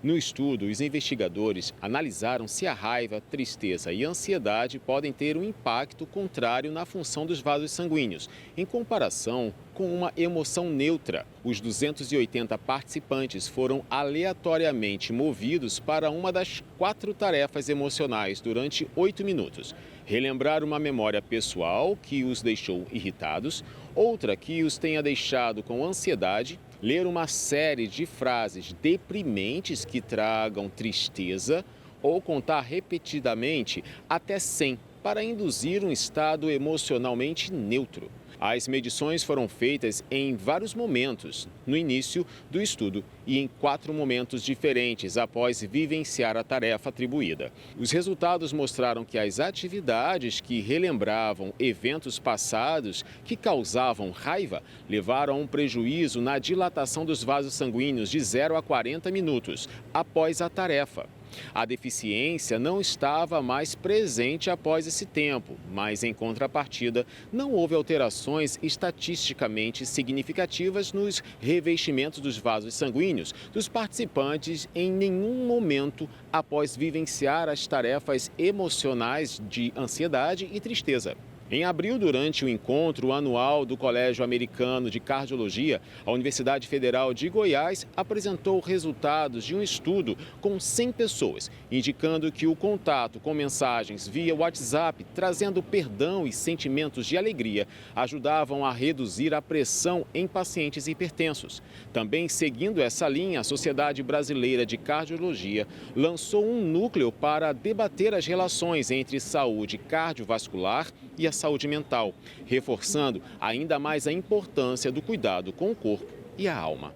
No estudo, os investigadores analisaram se a raiva, tristeza e ansiedade podem ter um impacto contrário na função dos vasos sanguíneos, em comparação com uma emoção neutra. Os 280 participantes foram aleatoriamente movidos para uma das 4 tarefas emocionais durante 8 minutos. Relembrar uma memória pessoal que os deixou irritados, outra que os tenha deixado com ansiedade, ler uma série de frases deprimentes que tragam tristeza ou contar repetidamente até 100 para induzir um estado emocionalmente neutro. As medições foram feitas em vários momentos, no início do estudo e em 4 momentos diferentes após vivenciar a tarefa atribuída. Os resultados mostraram que as atividades que relembravam eventos passados que causavam raiva levaram a um prejuízo na dilatação dos vasos sanguíneos de 0 a 40 minutos após a tarefa. A deficiência não estava mais presente após esse tempo, mas, em contrapartida, não houve alterações estatisticamente significativas nos revestimentos dos vasos sanguíneos dos participantes em nenhum momento após vivenciar as tarefas emocionais de ansiedade e tristeza. Em abril, durante o encontro anual do Colégio Americano de Cardiologia, a Universidade Federal de Goiás apresentou resultados de um estudo com 100 pessoas, indicando que o contato com mensagens via WhatsApp, trazendo perdão e sentimentos de alegria, ajudavam a reduzir a pressão em pacientes hipertensos. Também seguindo essa linha, a Sociedade Brasileira de Cardiologia lançou um núcleo para debater as relações entre saúde cardiovascular e a saúde mental, reforçando ainda mais a importância do cuidado com o corpo e a alma.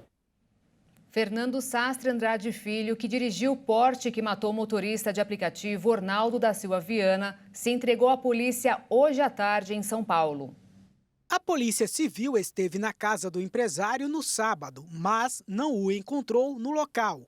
Fernando Sastre Andrade Filho, que dirigiu o porte que matou o motorista de aplicativo Ornaldo da Silva Viana, se entregou à polícia hoje à tarde em São Paulo. A Polícia Civil esteve na casa do empresário no sábado, mas não o encontrou no local.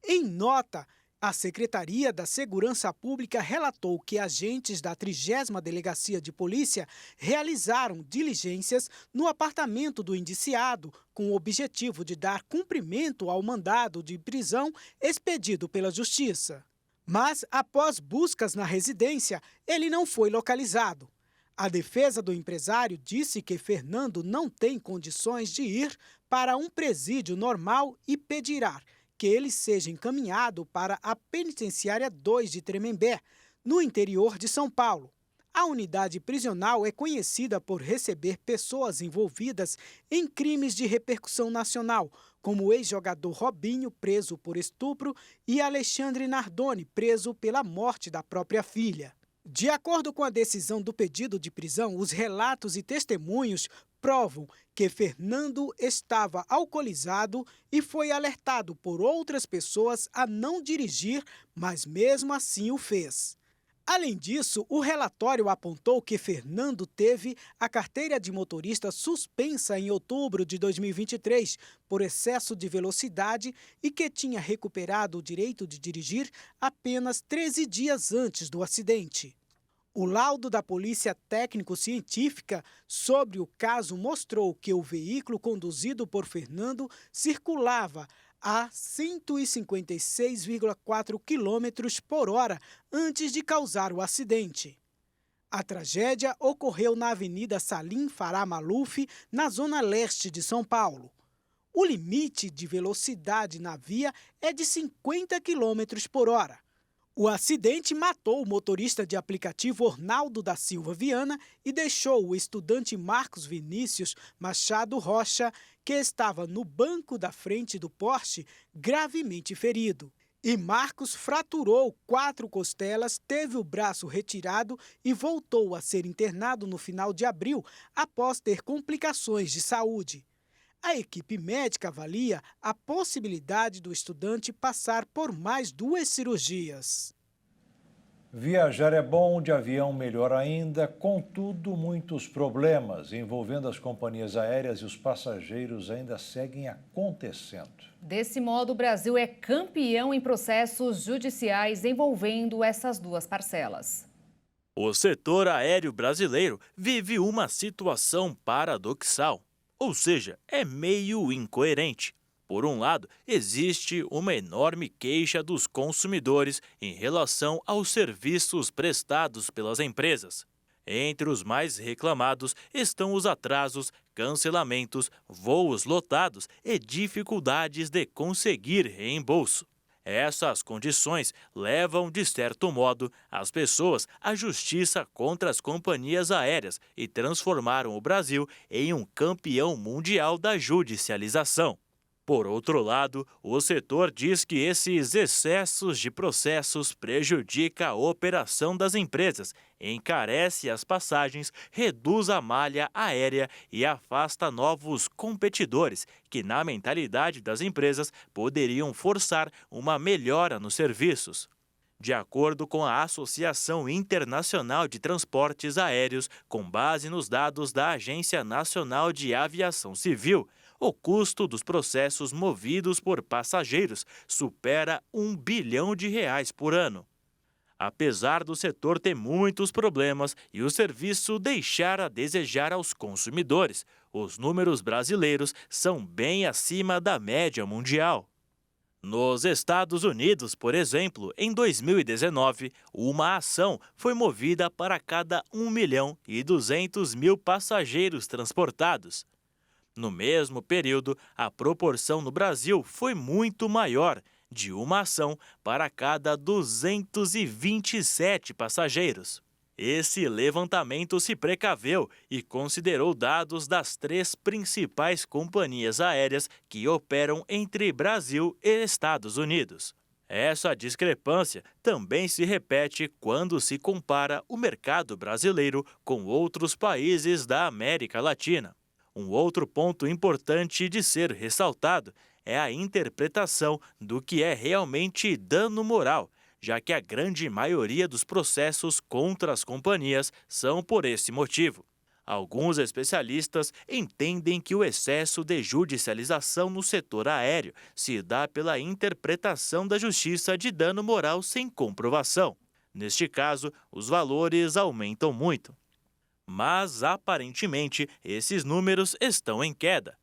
Em nota, a Secretaria da Segurança Pública relatou que agentes da 30ª Delegacia de Polícia realizaram diligências no apartamento do indiciado com o objetivo de dar cumprimento ao mandado de prisão expedido pela Justiça. Mas, após buscas na residência, ele não foi localizado. A defesa do empresário disse que Fernando não tem condições de ir para um presídio normal e pedirá que ele seja encaminhado para a Penitenciária 2 de Tremembé, no interior de São Paulo. A unidade prisional é conhecida por receber pessoas envolvidas em crimes de repercussão nacional, como o ex-jogador Robinho, preso por estupro, e Alexandre Nardoni, preso pela morte da própria filha. De acordo com a decisão do pedido de prisão, os relatos e testemunhos provam que Fernando estava alcoolizado e foi alertado por outras pessoas a não dirigir, mas mesmo assim o fez. Além disso, o relatório apontou que Fernando teve a carteira de motorista suspensa em outubro de 2023 por excesso de velocidade e que tinha recuperado o direito de dirigir apenas 13 dias antes do acidente. O laudo da Polícia Técnico-Científica sobre o caso mostrou que o veículo conduzido por Fernando circulava a 156,4 km por hora antes de causar o acidente. A tragédia ocorreu na Avenida Salim Farah Maluf, na zona leste de São Paulo. O limite de velocidade na via é de 50 km por hora. O acidente matou o motorista de aplicativo Ornaldo da Silva Viana e deixou o estudante Marcos Vinícius Machado Rocha, que estava no banco da frente do Porsche, gravemente ferido. E Marcos fraturou 4 costelas, teve o braço retirado e voltou a ser internado no final de abril após ter complicações de saúde. A equipe médica avalia a possibilidade do estudante passar por mais 2 cirurgias. Viajar é bom, de avião melhor ainda, contudo, muitos problemas envolvendo as companhias aéreas e os passageiros ainda seguem acontecendo. Desse modo, o Brasil é campeão em processos judiciais envolvendo essas 2 parcelas. O setor aéreo brasileiro vive uma situação paradoxal. Ou seja, é meio incoerente. Por um lado, existe uma enorme queixa dos consumidores em relação aos serviços prestados pelas empresas. Entre os mais reclamados estão os atrasos, cancelamentos, voos lotados e dificuldades de conseguir reembolso. Essas condições levam, de certo modo, as pessoas à justiça contra as companhias aéreas e transformaram o Brasil em um campeão mundial da judicialização. Por outro lado, o setor diz que esses excessos de processos prejudicam a operação das empresas, encarece as passagens, reduz a malha aérea e afasta novos competidores que, na mentalidade das empresas, poderiam forçar uma melhora nos serviços. De acordo com a Associação Internacional de Transportes Aéreos, com base nos dados da Agência Nacional de Aviação Civil, o custo dos processos movidos por passageiros supera R$1 bilhão por ano. Apesar do setor ter muitos problemas e o serviço deixar a desejar aos consumidores, os números brasileiros são bem acima da média mundial. Nos Estados Unidos, por exemplo, em 2019, uma ação foi movida para cada 1.200.000 passageiros transportados. No mesmo período, a proporção no Brasil foi muito maior, de uma ação para cada 227 passageiros. Esse levantamento se precaveu e considerou dados das 3 principais companhias aéreas que operam entre Brasil e Estados Unidos. Essa discrepância também se repete quando se compara o mercado brasileiro com outros países da América Latina. Um outro ponto importante de ser ressaltado é a interpretação do que é realmente dano moral, já que a grande maioria dos processos contra as companhias são por esse motivo. Alguns especialistas entendem que o excesso de judicialização no setor aéreo se dá pela interpretação da justiça de dano moral sem comprovação. Neste caso, os valores aumentam muito. Mas, aparentemente, esses números estão em queda.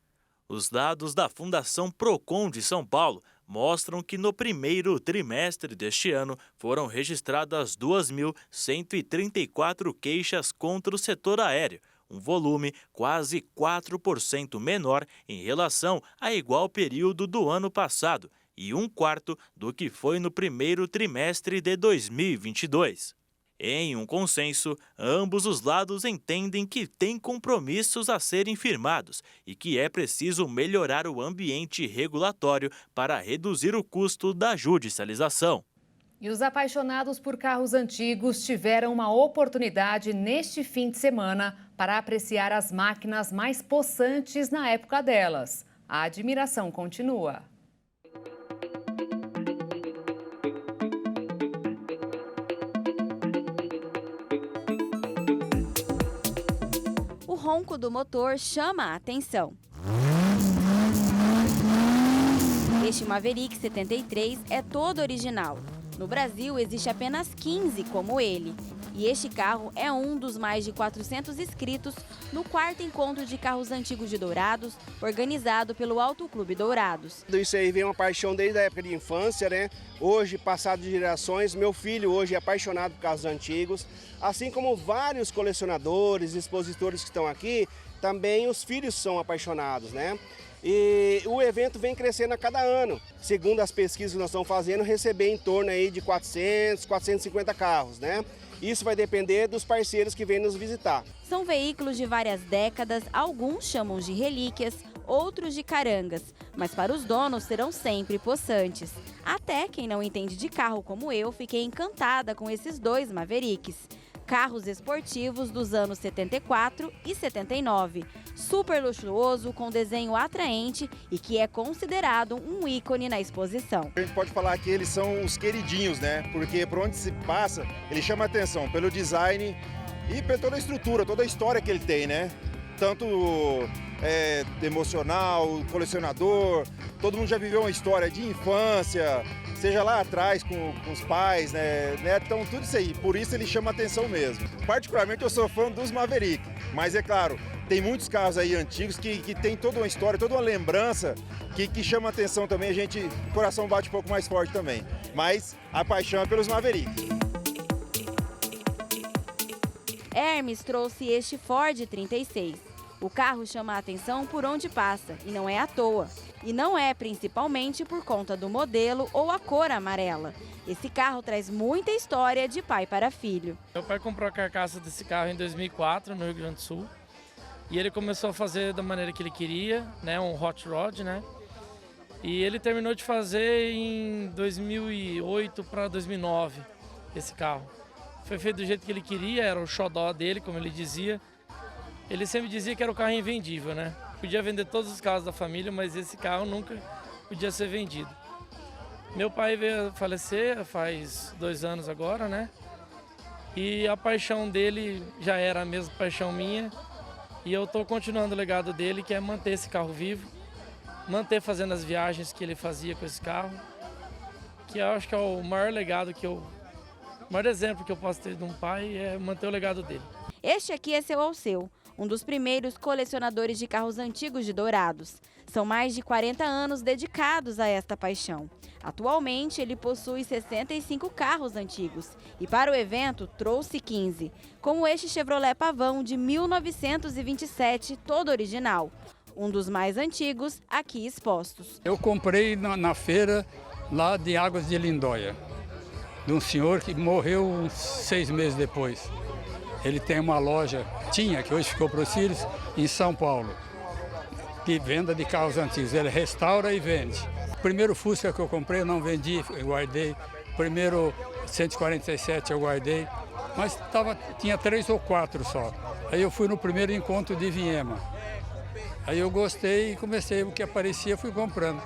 Os dados da Fundação Procon de São Paulo mostram que no primeiro trimestre deste ano foram registradas 2.134 queixas contra o setor aéreo, um volume quase 4% menor em relação a igual período do ano passado e 1/4 do que foi no primeiro trimestre de 2022. Em um consenso, ambos os lados entendem que tem compromissos a serem firmados e que é preciso melhorar o ambiente regulatório para reduzir o custo da judicialização. E os apaixonados por carros antigos tiveram uma oportunidade neste fim de semana para apreciar as máquinas mais possantes na época delas. A admiração continua. O ronco do motor chama a atenção. Este Maverick 73 é todo original. No Brasil, existe apenas 15 como ele. E este carro é um dos mais de 400 inscritos no 4º encontro de carros antigos de Dourados, organizado pelo Auto Clube Dourados. Isso aí vem uma paixão desde a época de infância, né? Hoje, passado de gerações, meu filho hoje é apaixonado por carros antigos, assim como vários colecionadores, expositores que estão aqui, também os filhos são apaixonados, né? E o evento vem crescendo a cada ano. Segundo as pesquisas que nós estamos fazendo, receber em torno aí de 400, 450 carros, né? Isso vai depender dos parceiros que vêm nos visitar. São veículos de várias décadas, alguns chamam de relíquias, outros de carangas, mas para os donos serão sempre possantes. Até quem não entende de carro como eu, fiquei encantada com esses 2 Mavericks. Carros esportivos dos anos 74 e 79, super luxuoso, com desenho atraente e que é considerado um ícone na exposição. A gente pode falar que eles são os queridinhos, né? Porque por onde se passa, ele chama atenção pelo design e por toda a estrutura, toda a história que ele tem, né? Tanto emocional, colecionador. Todo mundo já viveu uma história de infância, seja lá atrás com os pais, né? Então tudo isso aí, por isso ele chama atenção mesmo. Particularmente eu sou fã dos Maverick, mas é claro, tem muitos carros aí antigos que tem toda uma história, toda uma lembrança que chama atenção também, o coração bate um pouco mais forte também. Mas a paixão é pelos Maverick. Hermes trouxe este Ford 36. O carro chama a atenção por onde passa e não é à toa. E não é principalmente por conta do modelo ou a cor amarela. Esse carro traz muita história de pai para filho. Meu pai comprou a carcaça desse carro em 2004 no Rio Grande do Sul. E ele começou a fazer da maneira que ele queria, né, um hot rod, né? E ele terminou de fazer em 2008 para 2009 esse carro. Foi feito do jeito que ele queria, era o xodó dele, como ele dizia. Ele sempre dizia que era o carro invendível, né? Podia vender todos os carros da família, mas esse carro nunca podia ser vendido. Meu pai veio a falecer faz 2 anos agora, né? E a paixão dele já era a mesma paixão minha. E eu estou continuando o legado dele, que é manter esse carro vivo, manter fazendo as viagens que ele fazia com esse carro, que eu acho que é o maior legado o maior exemplo que eu posso ter de um pai é manter o legado dele. Este aqui é seu Alceu, um dos primeiros colecionadores de carros antigos de Dourados. São mais de 40 anos dedicados a esta paixão. Atualmente, ele possui 65 carros antigos e para o evento trouxe 15, como este Chevrolet Pavão de 1927, todo original. Um dos mais antigos aqui expostos. Eu comprei na feira lá de Águas de Lindóia, de um senhor que morreu uns 6 meses depois. Ele tem uma loja, que hoje ficou para os filhos, em São Paulo, que venda de carros antigos. Ele restaura e vende. O primeiro Fusca que eu comprei eu não vendi, eu guardei. O primeiro 147 eu guardei, mas tinha 3 ou 4 só. Aí eu fui no primeiro encontro de Viema. Aí eu gostei e comecei, o que aparecia fui comprando.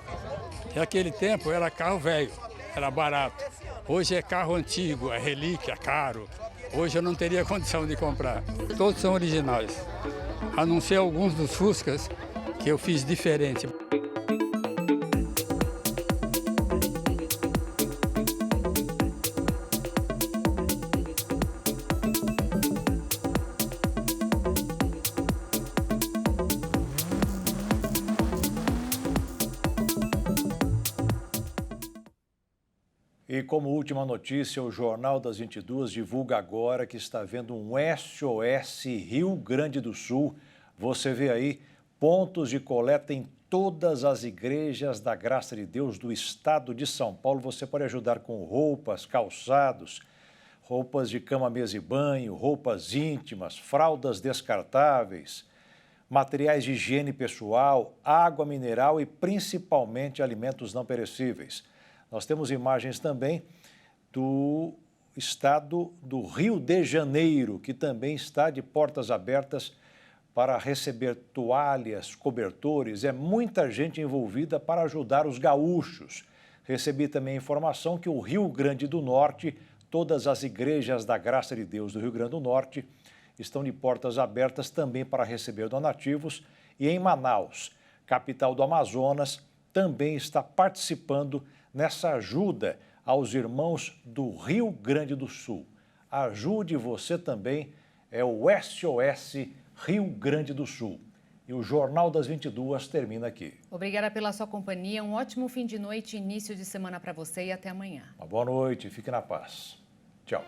E naquele tempo era carro velho, era barato. Hoje é carro antigo, é relíquia, caro. Hoje eu não teria condição de comprar. Todos são originais, a não ser alguns dos Fuscas que eu fiz diferente. E como última notícia, o Jornal das 22 divulga agora que está havendo um SOS Rio Grande do Sul. Você vê aí pontos de coleta em todas as igrejas da Graça de Deus do estado de São Paulo. Você pode ajudar com roupas, calçados, roupas de cama, mesa e banho, roupas íntimas, fraldas descartáveis, materiais de higiene pessoal, água mineral e principalmente alimentos não perecíveis. Nós temos imagens também do estado do Rio de Janeiro, que também está de portas abertas para receber toalhas, cobertores. É muita gente envolvida para ajudar os gaúchos. Recebi também a informação que o Rio Grande do Norte, todas as igrejas da Graça de Deus do Rio Grande do Norte estão de portas abertas também para receber donativos. E em Manaus, capital do Amazonas, também está participando nessa ajuda aos irmãos do Rio Grande do Sul. Ajude você também, é o SOS Rio Grande do Sul. E o Jornal das 22 termina aqui. Obrigada pela sua companhia, um ótimo fim de noite e início de semana para você e até amanhã. Uma boa noite, fique na paz. Tchau.